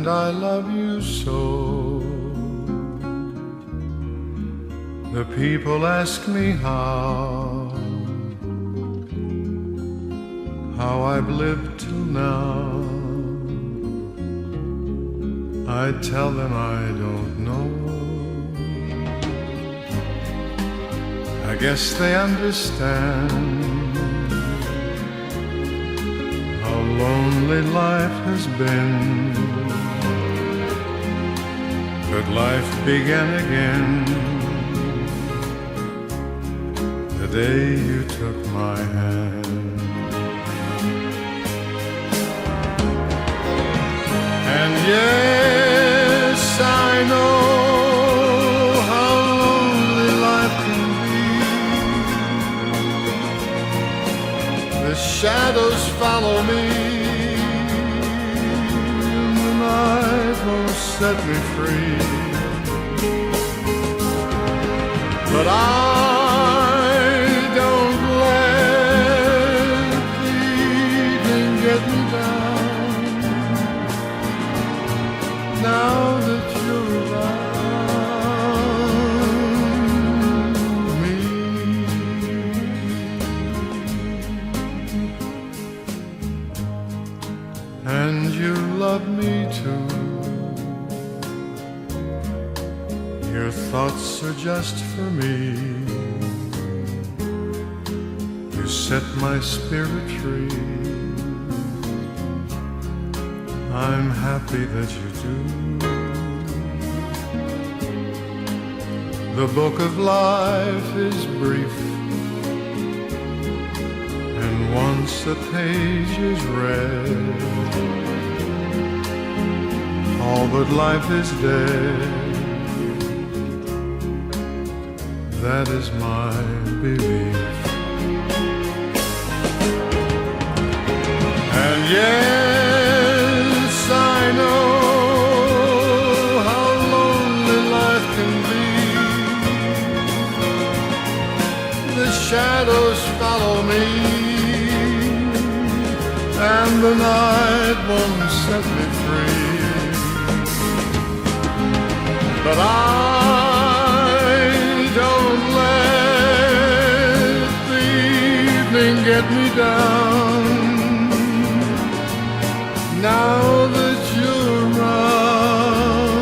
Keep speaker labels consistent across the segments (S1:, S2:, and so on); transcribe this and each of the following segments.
S1: and I love you so. The people ask me how I've lived till now. I tell them I don't know. I guess they understand how lonely life has been. But life began again the day you took my hand. And yes, I know how lonely life can be. The shadows follow me, and the night won't set me free. But I don't let the evening get me down. Now that you're around me, and you love me too. Your thoughts are just for me. You set my spirit free. I'm happy that you do. The book of life is brief, and once a page is read, all but life is dead. That is my belief. And yes, I know how lonely life can be. The shadows follow me, and the night won't set me free. But I don't let the evening get me down. Now that you're around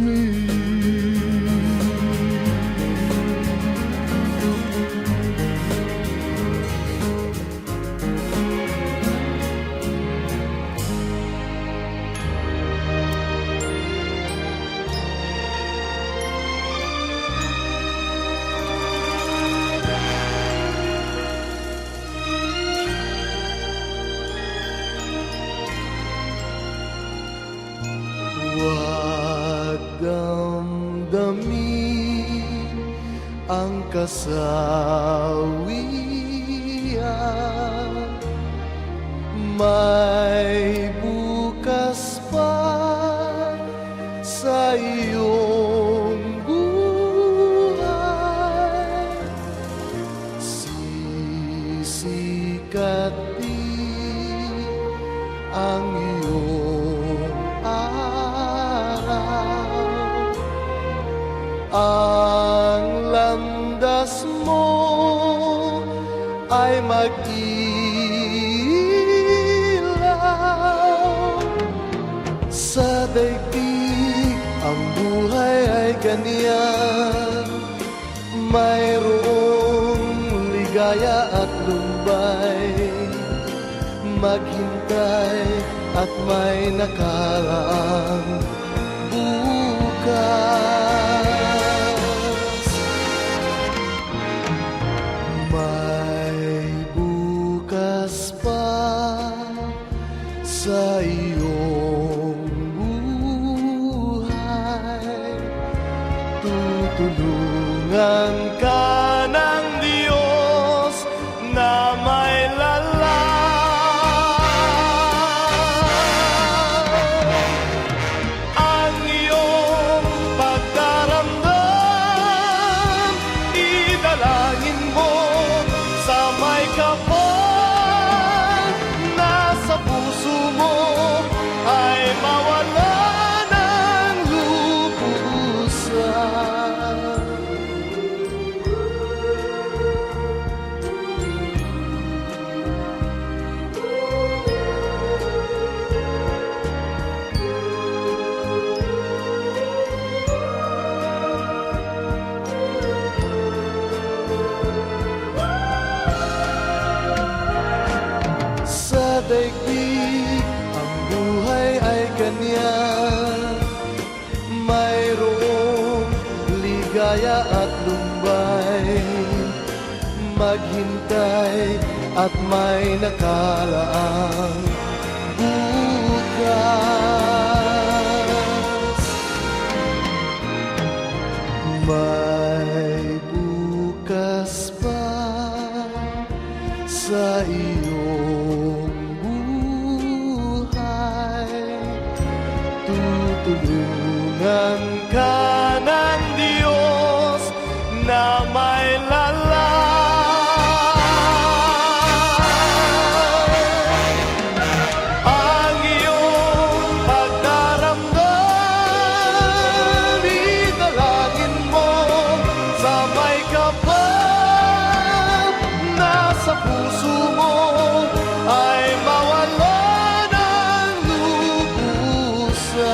S1: me.
S2: Huwag damdamin ang kasawian. May bukas pa sa iyong buhay. Sisikat din ang iyong araw. Ang landas mo ay mag-ilaw. Sa daigdig ang buhay ay ganyan. Mayroong ligaya at lumbay. Maghintay at may nakaraang bukas. May bukas pa sa iyong buhay. Tutulungan ka ng Diyos na may kapal, nasa puso mo ligaya at lumbay, maghintay at may nakalaang bukas. May bukas pa sa iyong buhay, tutulungan ka ng Diyos na may ang iyong pagdaramdam, idalangin mo sa may kapal na sa puso mo ay mawala ng lubusan.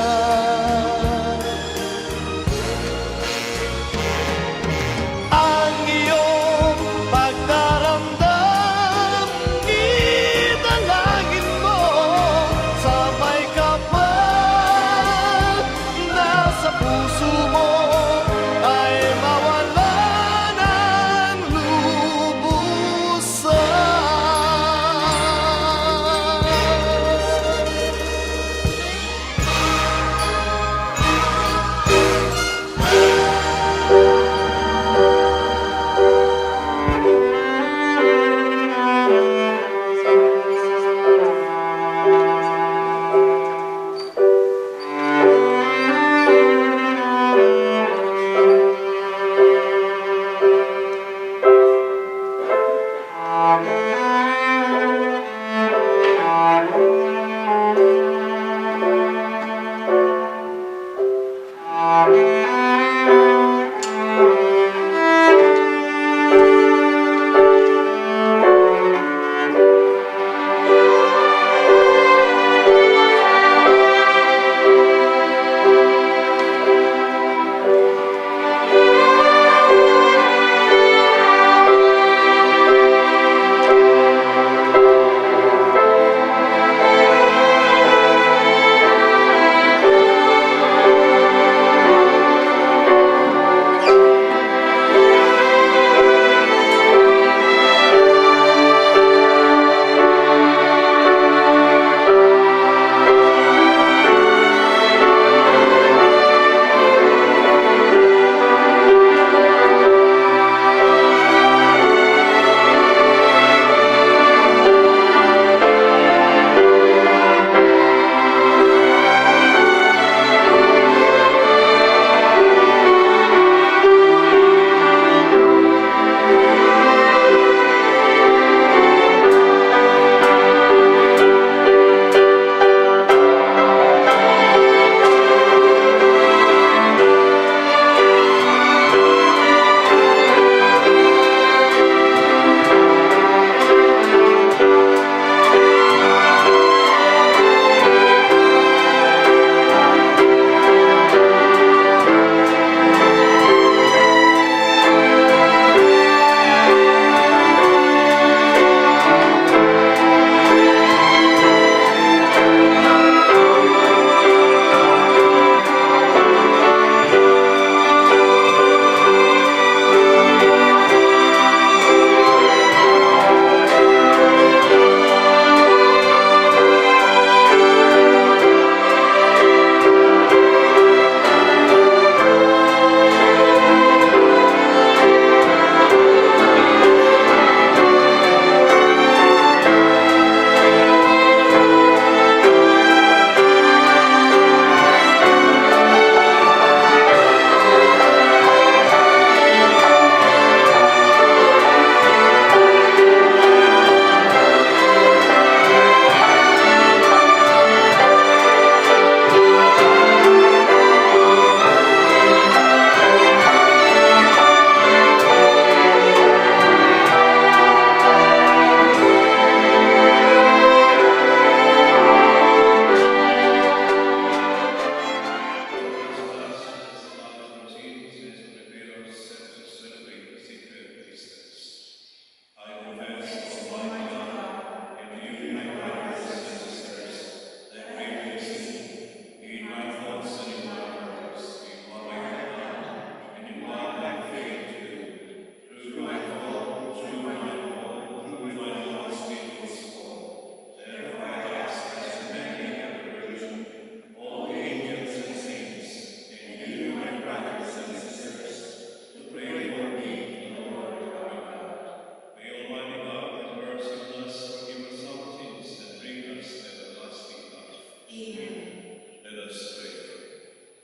S3: Let us pray.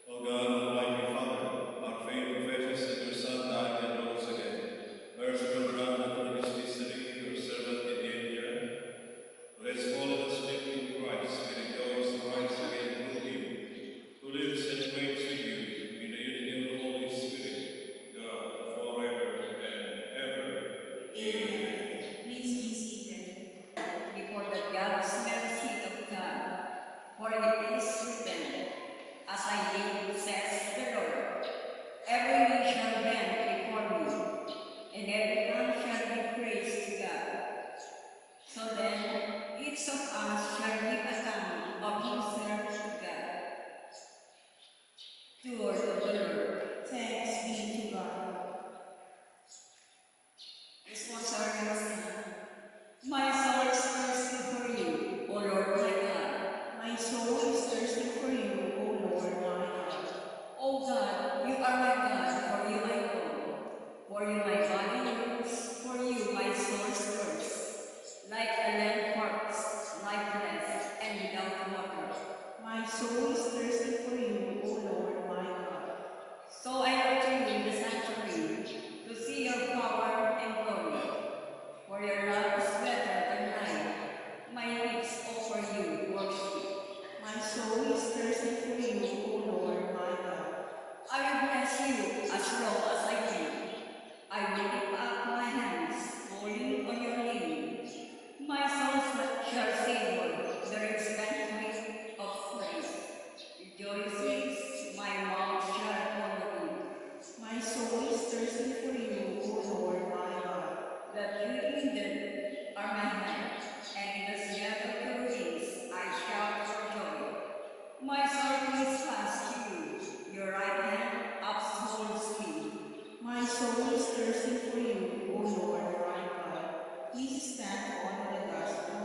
S3: O God, Almighty Father, our faith confesses that your Son died and rose again. Merciful grant that through this mystery your servant in India, who has fallen asleep in Christ, may rejoice to rise again through him, who lives and reigns with you in the unity of the Holy Spirit, God, forever and ever. Amen.
S4: Please be seated before the judgment seat of God, for it is written, as I live, says the Lord, every knee shall bend before me, and every tongue shall give praise to God. So then, each of us shall give account of himself to God. The word of the Lord. Thanks be to God. Responsorial. My soul is thirsty for you, O Lord my God. My soul is thirsty for you, O Lord my God. O God, you are my God, for you I long. For you my body yearns, for you my soul thirsts. Like a lamb parts, lifeless and without water. My soul is thirsty for you, O Lord my God. So I look to you in the sanctuary, to see your power and glory. For your love is better than life. My lips offer you worship. My soul is thirsty for you, O Lord my God. I will bless you as long as I can. I will lift up my hands, calling on your name. My soul shall savor the rich banquet of praise. Rejoices, my mouth shall honor you. My soul is thirsty for you, O Lord my God. That you indeed are my hand, and in the sweat of your wings I shout for joy. My soul clings fast to you, your right hand upholds me. My soul is thirsty for you, O Lord my God. Please stand on the gospel.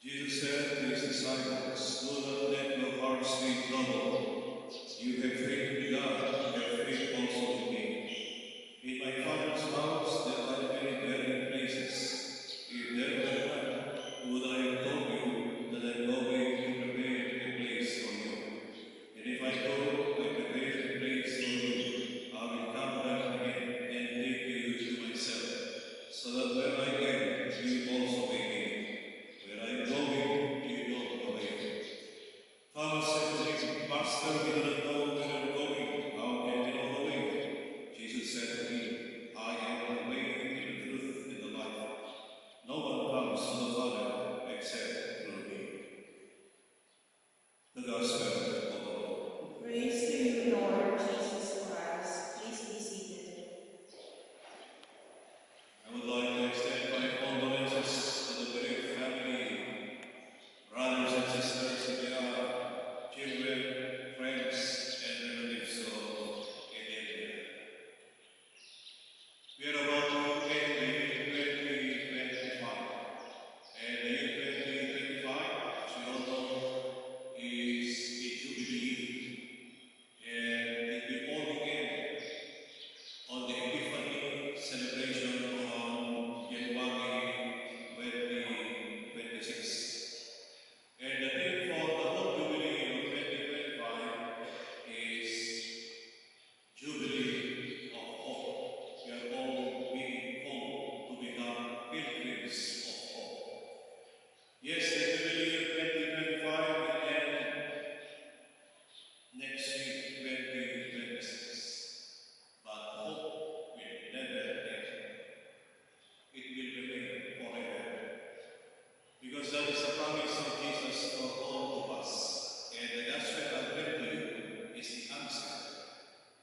S3: Jesus said to his disciples, do not let your hearts be troubled. You have faith in God, you have faith also in me. In my Father's house there are many dwelling places. If there were not, would I have told you that I am going to prepare a place for you? And if I go and prepare a place for you, I will come back again and take you to myself, so that where I am, you also may be. Where I am going, you know the way. Thomas said to him, Master, we do not know where you are going. How can we know the way? Jesus said to him, I am the way, the truth, and the life. No one comes to the Father except through me. The Gospel of the Lord.
S4: Praise to you, Lord Jesus Christ. Please be seated.
S3: I would like to extend my condolences to the bereaved family, brothers and sisters in the children, friends, and relatives of India. We are about to end the year 2025. And the year 2025, as we all know, is a jubilee year. And it will only end on the Epiphany celebration on January 2026. And the theme for the whole Jubilee of 2025 is Jubilee of Hope. We are all being called to become pilgrims of hope. Yes, the Jubilee of 2025 will end next week, 2026. But hope will never end. It will remain forever. Because that is the promise of Jesus for all of us. And the gospel I read to you is the answer.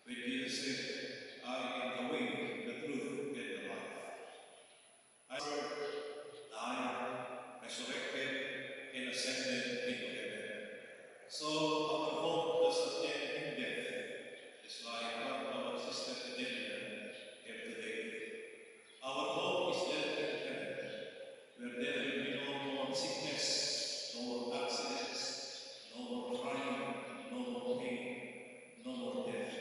S3: When Jesus said, I am the way, the truth, and the life. I died, resurrected, and ascended into heaven. So our hope does not end in death. It's like what our sister Adelia gave today. Our hope is there in heaven, where there will be no more sickness, no more accidents, no more crying, no more pain, no more death.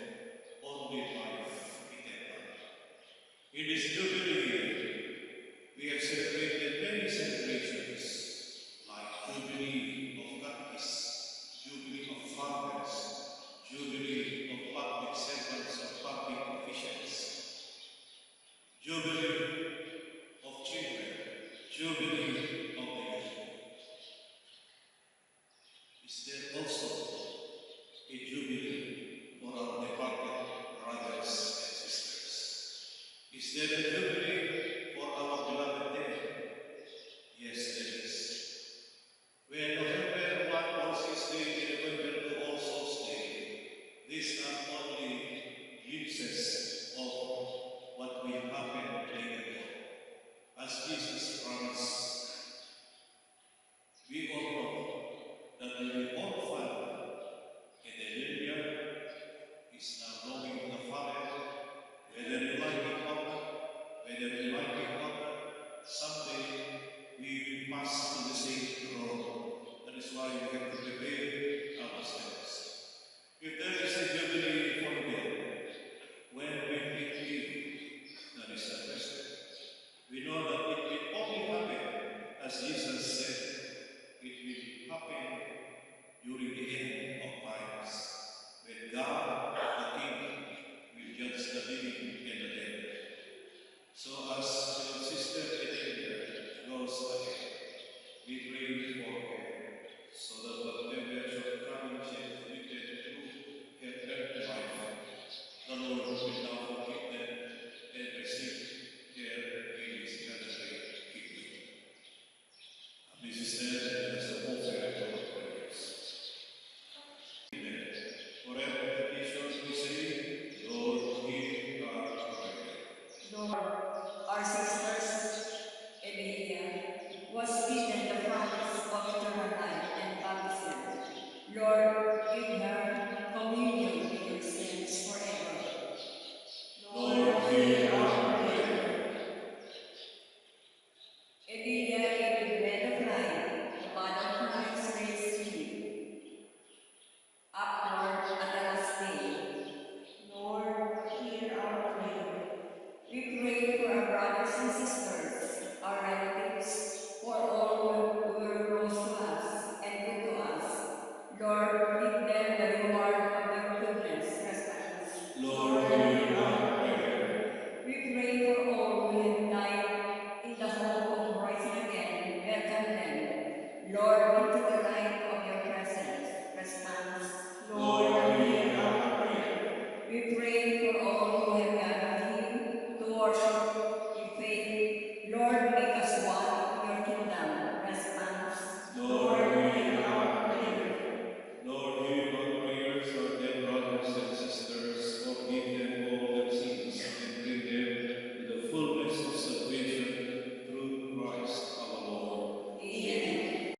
S3: there a jubilee for our beloved dead? Yes, there is. When November 1 was his day, November 2 also stay. This not only glimpses of what will happen later, as Jesus promised. We all know that we will all follow, and the Hallelujah is now going to the Father, whether you like it or not, whether you like it or not, someday we will pass to the same throne. That is why we have to prepare ourselves. If there is a jubilee for them, when will it be? That is the question. We know that it will only happen, as Jesus said, it will happen during the end of times, when God, the King, will judge the living and the dead. So as your sister Edenia goes ahead, we pray for her, so that whatever shortcomings she has committed through her earthly life, the Lord will now forgive them and receive their release and their kingdom. This is there as a whole of prayers. Amen. Forever petitions we say, Lord, hear our prayer.
S4: Lord, our sisters, Emilia, was given the promise of eternal life and baptism. Lord, give her communion with your saints forever.
S3: Lord, hear our prayer.
S4: Emilia ate the bread of life, the body of Christ raised him upward at the last day. Lord, hear our prayer. We pray for our brothers and sisters, our relatives, for all who were close to us and good to us. Lord, give them the reward of their goodness. Response.
S3: Lord, hear our prayer.
S4: We pray for all who have died in the hope of rising again. Welcome them, Lord, into the light of your presence. Response.
S3: Lord, hear our prayer.
S4: We pray for all who have gathered here to worship in faith. Lord, make us one in your kingdom. Response.
S3: Lord, hear our prayer. Lord, hear our prayers for their brothers and sisters. Forgive them all their sins and bring them to the fullness of salvation through Christ our Lord.
S4: Amen.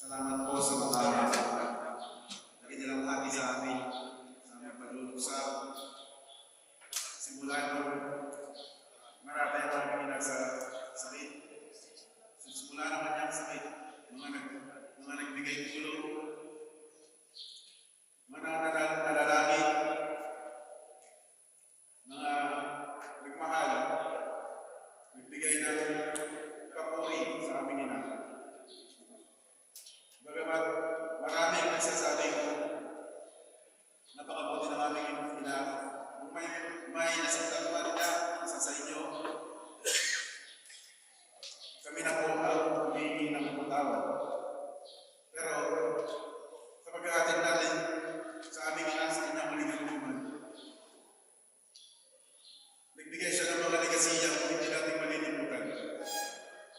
S5: Salamat po sa mga nakikilang hati sa amin, sa aming pagluluksa. Simula nung marami ang kami nasa sakit. Simula ng kanyang sakit, mga nagbigay tulong, mga nalalangit, mga nagmahal, nagbigay ng papuri sa aming ina. Bagamat marami ang nagsasabing napakabuti ng aming ina, kung may nasaktan man niya isa sa inyo, kami na po ang humingi ng patawad. Pero sa pag-aatin natin sa aming ina sa kanyang maligaluman, nagbigay siya ng mga legasiya kung hindi natin malilimutan.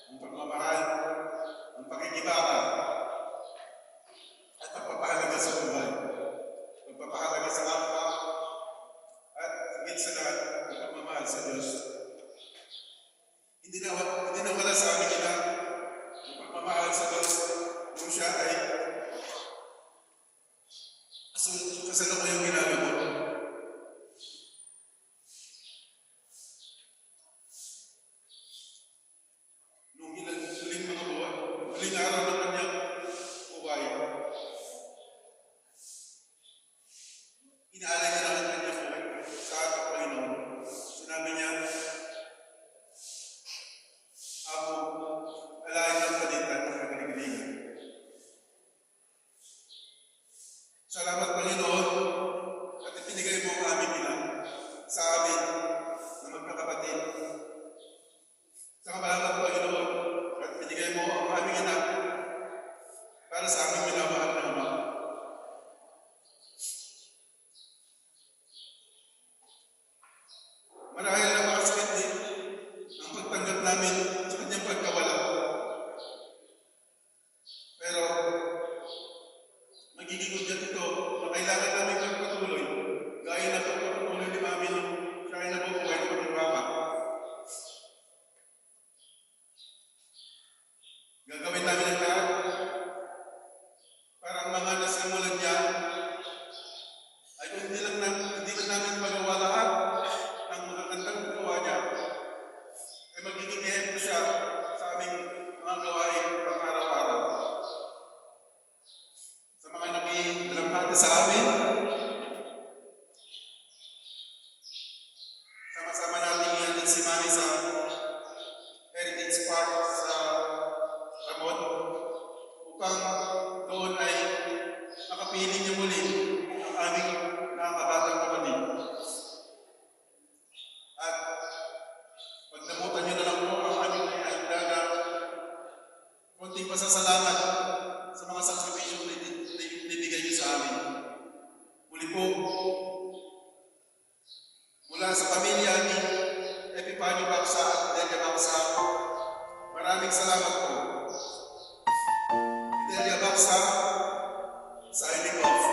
S5: Ang pagmamahal, ang pakikibaka, at pagpapahalaga sa buhay, pagpapahalaga sa kapwa, at higit sa lahat, ang pagmamahal sa Diyos. Hindi na wala sa amin ina ang pagmamahal sa Diyos kung siya ay kasalukuyang ginagawa. Nung huling mga buwan, huling araw ng kanyang buhay, inaalay niya lang ang kanyang buhay sa ating Panginoon. Sinabi niya, kasama natin ngayon si Mami sa Heritage Park sa Ramon upang doon ay makapiling niyo muli ang aming nakakabatang kapatid. At pagdamutan niyo na lang po ang aming naihanda na konting pasasalamat sa mga sakripisyong na ibigay niyo sa amin. Muli po, mula sa pamilya ni Epifanio Baksa at Delia Baksa, maraming salamat po. Delia Baksa, signing off.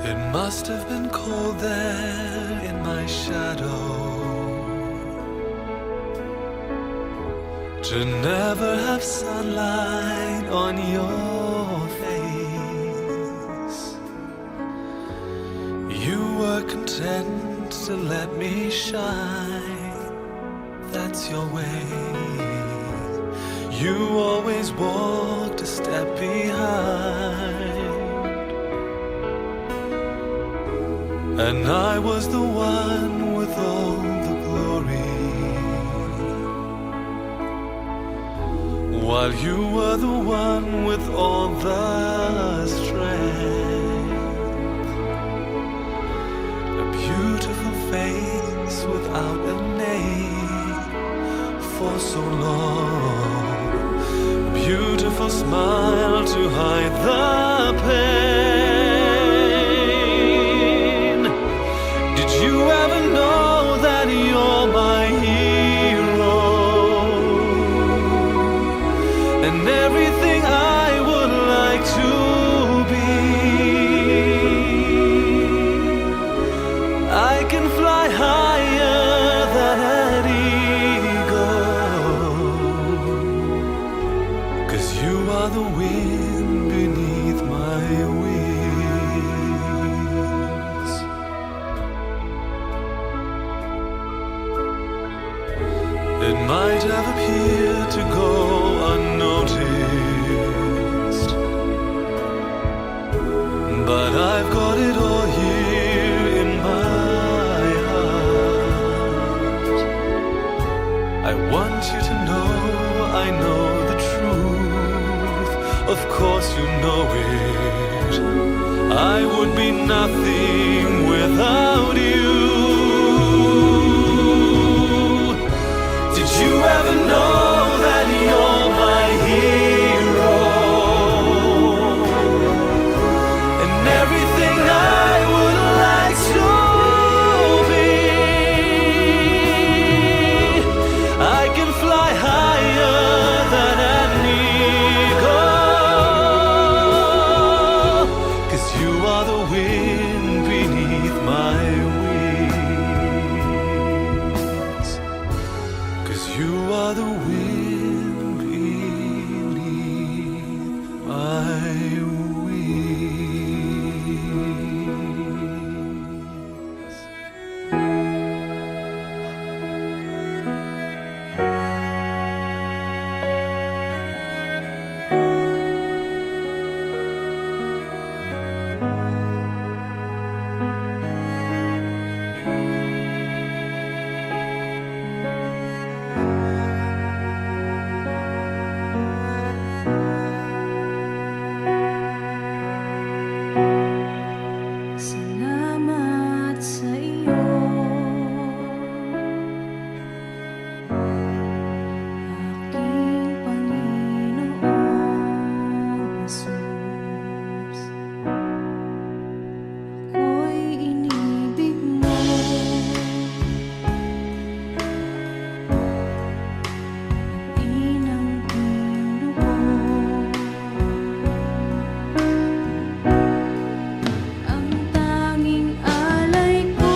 S2: It must have been cold there in my shadow to never have sunlight on your face. You were content to let me shine, that's your way. You always walked a step behind, and I was the one with all the glory, while you were the one with all the strength. A beautiful face without a name for so long, a beautiful smile to hide the pain. Did you ever know that you're my hero, and everything I would like to be? I can fly higher than an eagle, 'cause you are the wind beneath my wings. It might have appeared to go unnoticed, but I've got it all here in my heart. I want you to know I know the truth. Of course you know it. I would be nothing without you. Did you ever know that you're my hero, and everything I would like to be? I can fly higher than an eagle, 'cause you are the wind beneath my wings. 'Cause you are the wind beneath my wings.
S6: Salamat sa iyo, aking Panginoong Jesus. Ako'y inibig mo, inangkin loob. Ang tanging alay ko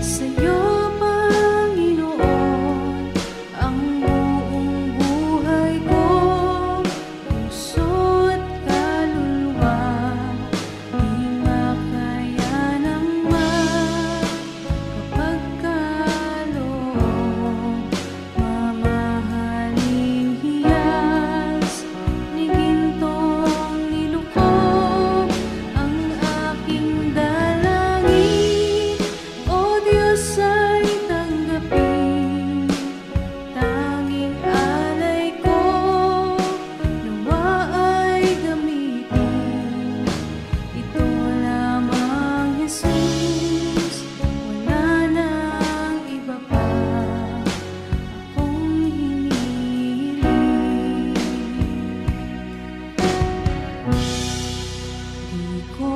S6: sa'yo, Panginoon, ang buong buhay ko, puso't kaluluwa, di makaya ng makapagkaloob. Mamahaling hiyas ni gintong nilukob, ang aking dalangin, O Diyos ay tanggapin. Tanging alay ko, nawa ay gamitin. Ito lamang, Jesus, wala nang iba pa akong hinihiling. Di ko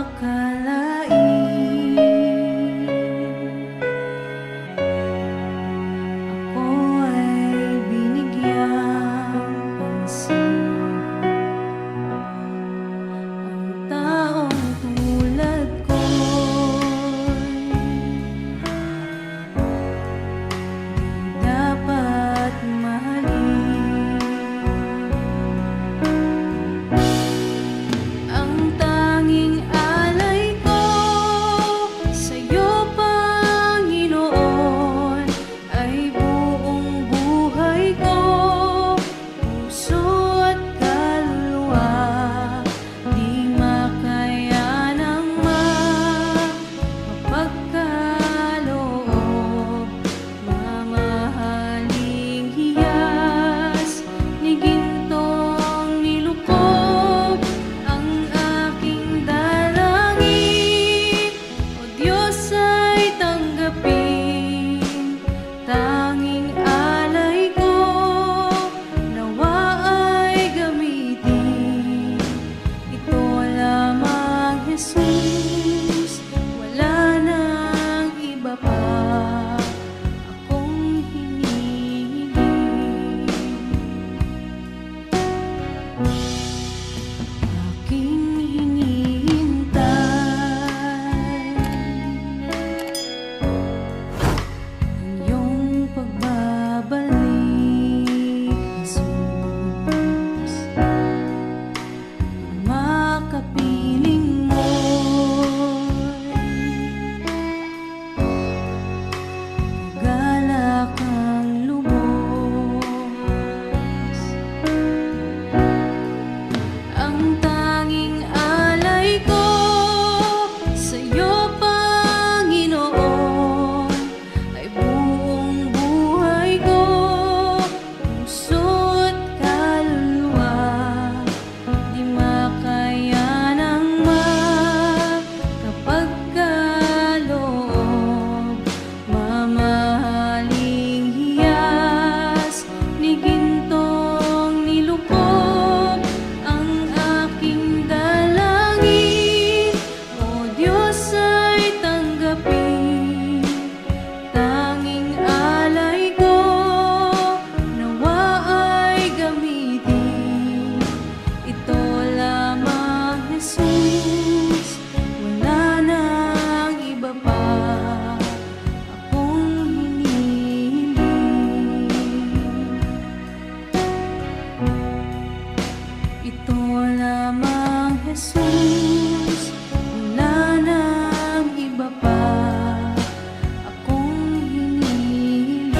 S6: akalain ako ay binigyang pansin. Ang taong tulad Jesus, wala nang iba pa akong hinihiling. Aking hinihintay ang iyong pagbabalik, Jesus. Makapiling mo'y galak ang lubos. Ang tanging alay ko sa'yo, Panginoon, ay buong buhay ko, puso't kaluluwa. Di makayanang makapagkaloob, mamahaling hiyas ni gintong nilubog ang aking dalangin. O Diyos ay tanggapin, tanging alay ko nawa ay gamitin. Ito lamang, Jesus, wala nang iba pa akong hinihiling. Ito lamang, Jesus, wala nang iba pa akong hinihiling.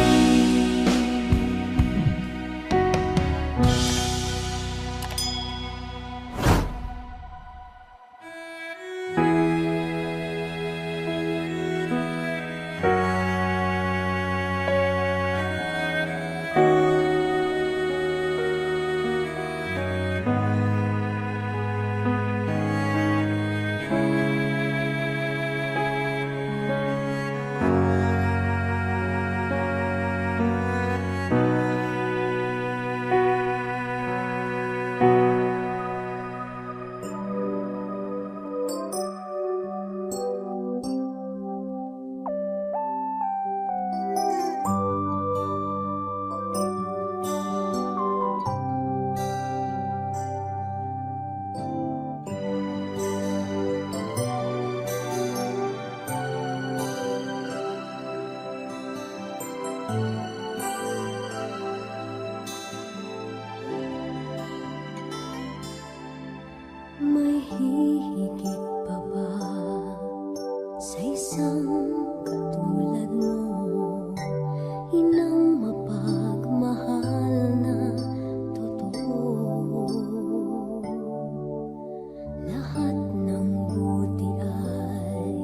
S6: May hihigit pa ba sa isang katulad mo? Inang mapagmahal na totoo. Lahat ng buti ay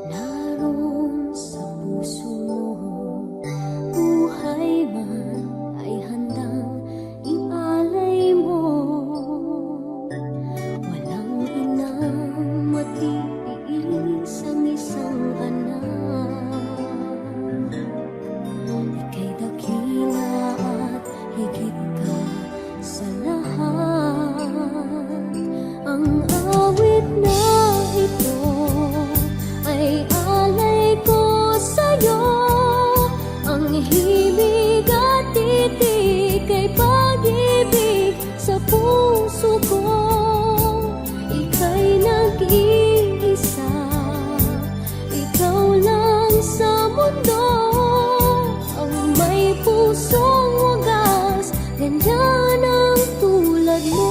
S6: naroon sa puso mo. Buhay man ay handang ialay mo. Walang inang matiis ang isang anak. Ika'y dakila at higit ka sa lahat. Ang awit na ito ay alay ko sa'yo. Ang himig at titig ay pag-ibig sa puso ko. Ika'y nag-iisa, ikaw lang sa mundo. Ang may pusong wagas, ganyan ang tulad mo.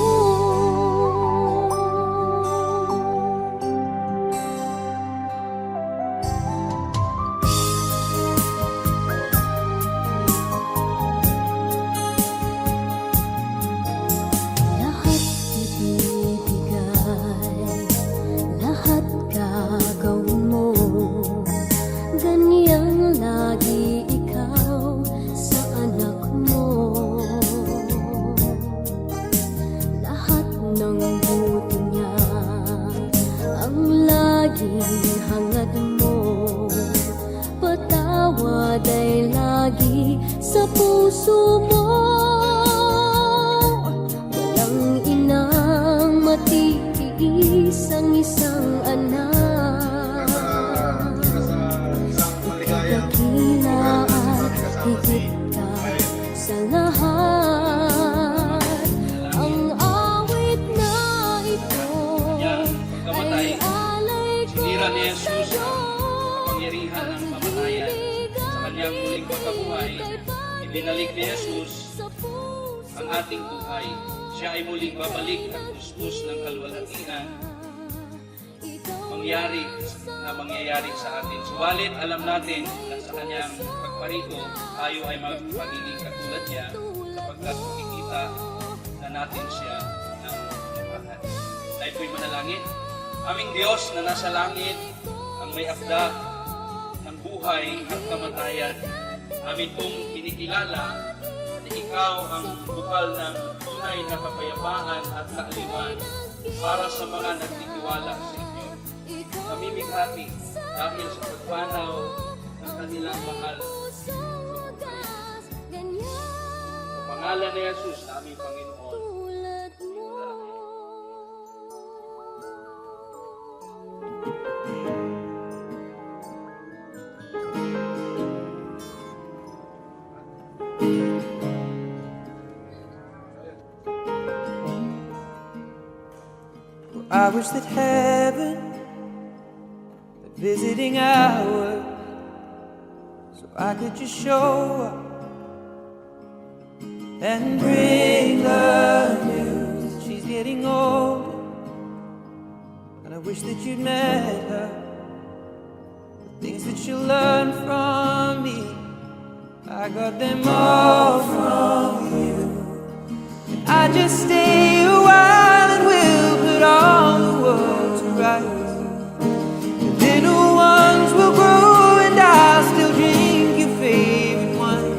S6: Lahat ibibigay, lahat gagawin mo. Ganyang lagi ikaw sa anak mo. Lahat ng buti niya ang laging hangad mo. Patawad ay lagi sa puso mo. Walang inang matiis isang-isang anak.
S5: Isang maligayang
S6: Dakila at higit ka sa lahat. Ang awit na ito ay alay ko
S7: Sinira ni Jesus
S6: sa'yo.
S7: ang kapangyarihan ng kamatayan. Sa kanyang muling pagkabuhay, ibinalik ni Jesus ang ating buhay. Siya ay muling babalik at kuskus ng kalwalhatian mangyayari sa atin. Subalit alam natin na sa kanyang pagparito, tayo ay magiging katulad niya sapagkat makikita na natin siya ng lahat. Tayo po'y manalangin. Aming Diyos na nasa langit, ang may akda ng buhay at kamatayan, amin pong kinikilala na ikaw ang bukal ng tunay na kapayapaan at kaaliwan para sa mga nagtitiwala sa inyo. Namimighati dahil sa pagpanaw ng kanilang mahal. Sa pangalan ni Jesus na aming Panginoon.
S6: Tulad mo.
S8: I wish that heaven were visiting hours, so I could just show up and bring the news that she's getting older. And I wish that you'd met her, the things that she'll learn from me, I got them all from you. I just stay a while and we'll put all the world to rights. The little ones will grow and I'll still drink your favorite wine.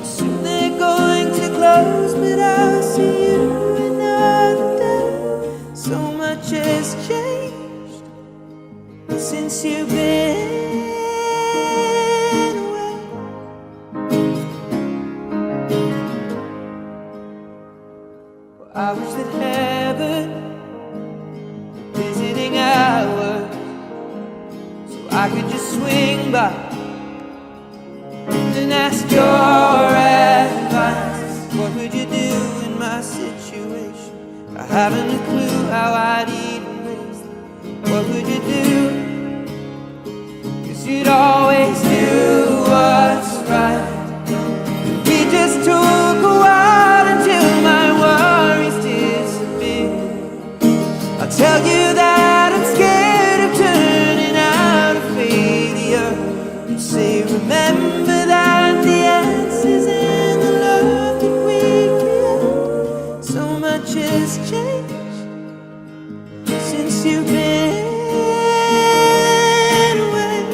S8: Soon they're going to close, but I'll see you another day. So much has changed since you've been away. I wish that heaven were visiting hours, so I could just swing by and ask your advice. What would you do in my situation? I haven't a clue how I'd even raise them. What would you do? 'Cause you'd always do what's right. We just took a while until my worries disappeared. I'll tell you that I'm scared of turning out a failure. You say remember that the answer's in the love that we give. So much has changed since you've been away.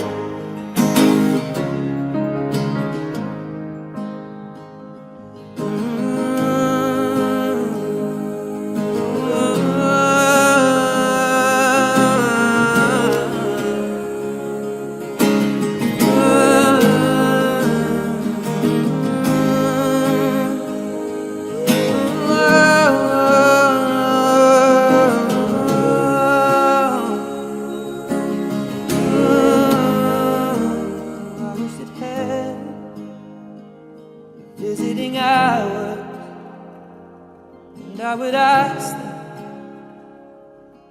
S8: I wish that heaven were visiting hours, and I would ask them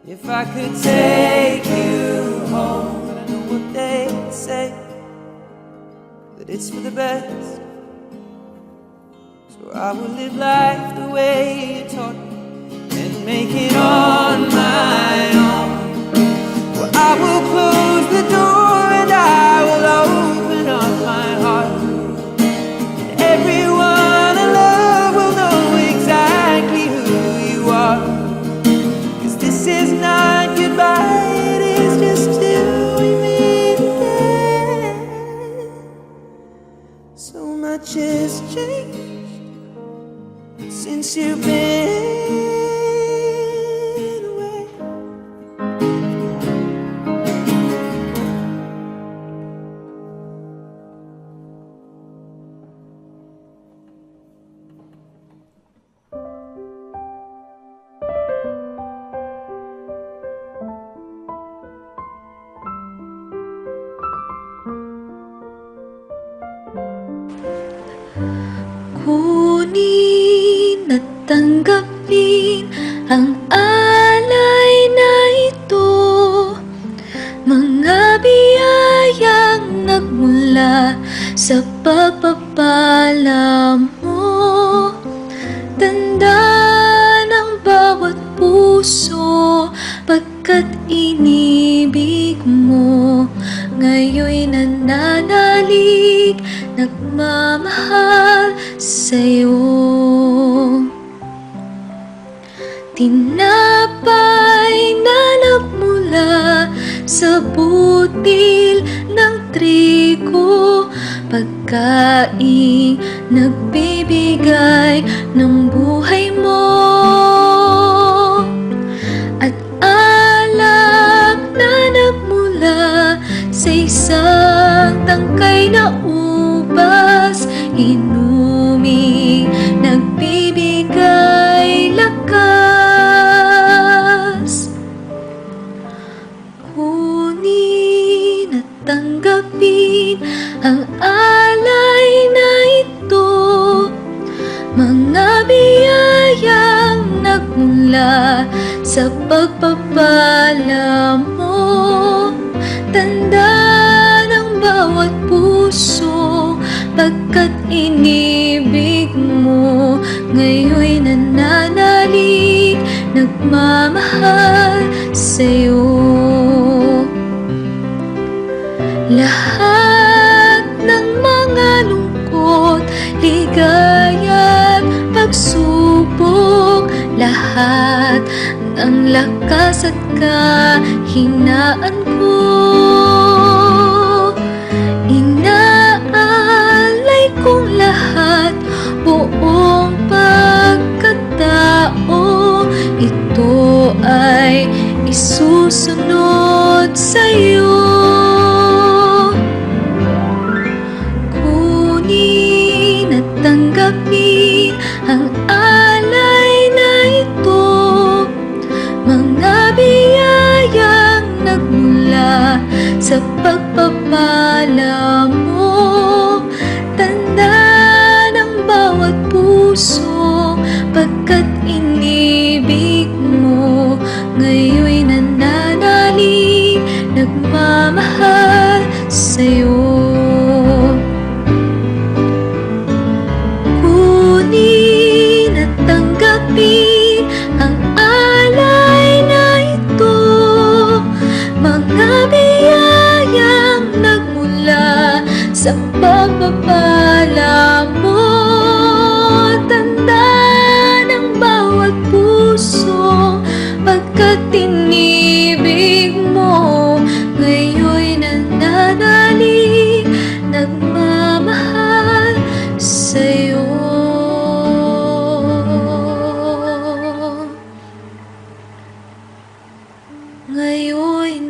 S8: if I could take you home. But I know what they say, that it's for the best. So I will live life the way you taught me and make it on my own. Well, I will close the door and I will open up my heart. And everyone I love will know exactly who you are. 'Cause this is not goodbye, it is just till we meet again. So much has changed since you've been away.
S6: Kunin at tanggapin ang alay na ito, mga biyayang nagmula sa pagpapala mo. Tanda ng bawat puso pagkat inibig mo. Ngayon'y nananalig, nagmamahal sa'yo. Tinapay na nagmula sa butil ng trigo, pagkain nagbibigay ng buhay mo. At alak na nagmula sa isang tangkay na ubas, inuming nagbibigay lakas. Kunin at tanggapin ang alay na ito, mga biyayang nagmula sa pagpapala mo. Tanda ng bawat puso pagkat inibig mo. Ngayon'y nananalig, nagmamahal sa'yo. Lahat ng mga lungkot, ligaya't pagsubok, lahat ng lakas at kahinaan ko, inaalay kong lahat, buong pagkatao. Ito ay isusunod sa'yo. Kunin at tanggapin ang alay na ito, mga biyayang nagmula sa pagpapala mo. Tanda ng bawat puso pagkat inibig mo. Ngayon'y nananalig, nagmamahal sa'yo. Kunin at tanggapin ang alay na ito, mga biyayang nagmula sa pagpapala mo. Tanda ng bawat puso pagkat inibig mo. Ngayon'y nananalig, nagmamahal sa'yo. Ngayon'y